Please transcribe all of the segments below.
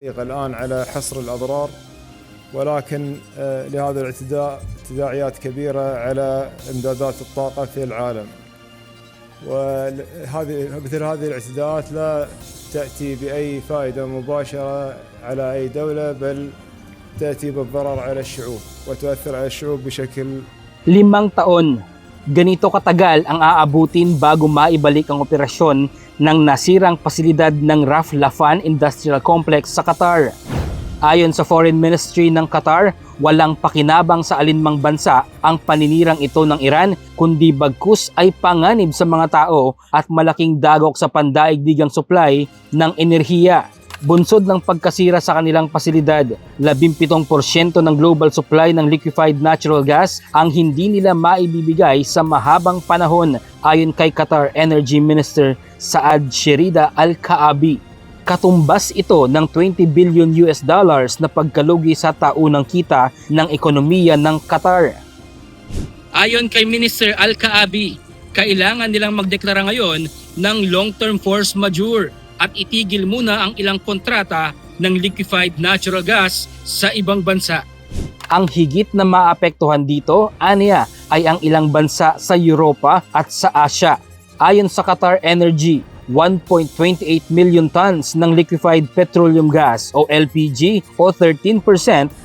الآن على حصر الأضرار، ولكن لهذا الاعتداء تداعيات كبيرة على إمدادات الطاقة في العالم. مثل هذه الاعتداءات لا تأتي بأي فائدة مباشرة على أي دولة، بل تأتي بالضرر على الشعوب وتؤثر على الشعوب بشكل 5 taon. Ganito katagal ang aabutin bago maibalik ang operasyon ng nasirang pasilidad ng Ras Laffan Industrial Complex sa Qatar. Ayon sa Foreign Ministry ng Qatar, walang pakinabang sa alinmang bansa ang paninirang ito ng Iran, kundi bagkus ay panganib sa mga tao at malaking dagok sa pandaigdigang supply ng enerhiya. Bunsod ng pagkasira sa kanilang pasilidad, 17% ng global supply ng liquefied natural gas ang hindi nila maibibigay sa mahabang panahon, ayon kay Qatar Energy Minister Saad Sherida Al-Kaabi. Katumbas ito ng $20 billion na pagkalugi sa taunang kita ng ekonomiya ng Qatar. Ayon kay Minister Al-Kaabi, kailangan nilang magdeklara ngayon ng long-term force majeure at itigil muna ang ilang kontrata ng liquefied natural gas sa ibang bansa. Ang higit na maapektuhan dito, aniya, ay ang ilang bansa sa Europa at sa Asia. Ayon sa Qatar Energy, 1.28 million tons ng liquefied petroleum gas o LPG o 13%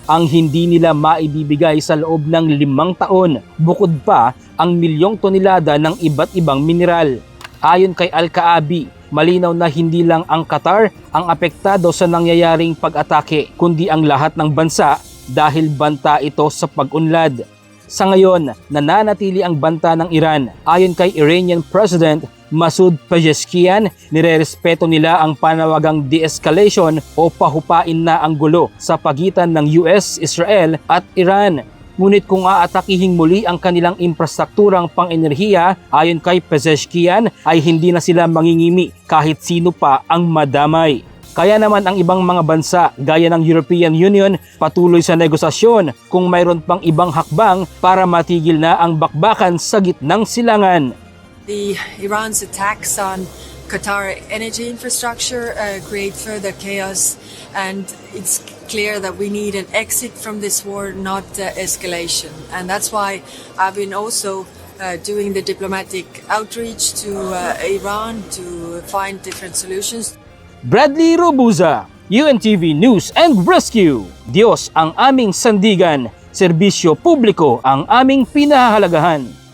ang hindi nila maibibigay sa loob ng 5 taon. Bukod pa ang milyong tonelada ng iba't ibang mineral. Ayon kay Al-Kaabi, malinaw na hindi lang ang Qatar ang apektado sa nangyayaring pag-atake, kundi ang lahat ng bansa dahil banta ito sa pag-unlad. Sa ngayon, nananatili ang banta ng Iran. Ayon kay Iranian President Masoud Pezeshkian, nirerespeto nila ang panawagang de-escalation o pahupain na ang gulo sa pagitan ng US, Israel at Iran. Ngunit kung aatakihing muli ang kanilang infrastrukturang pang-enerhiya, ayon kay Pezeshkian, ay hindi na sila mangingimi kahit sino pa ang madamay. Kaya naman ang ibang mga bansa gaya ng European Union patuloy sa negosasyon kung mayroon pang ibang hakbang para matigil na ang bakbakan sa gitnang silangan. Iran's attacks on Qatar energy infrastructure create further chaos, and it's clear that we need an exit from this war, not escalation. And that's why I've been also doing the diplomatic outreach to Iran to find different solutions. Bradley Robuza, UNTV News and Rescue. Diyos ang aming sandigan, serbisyo publiko ang aming pinahahalagahan.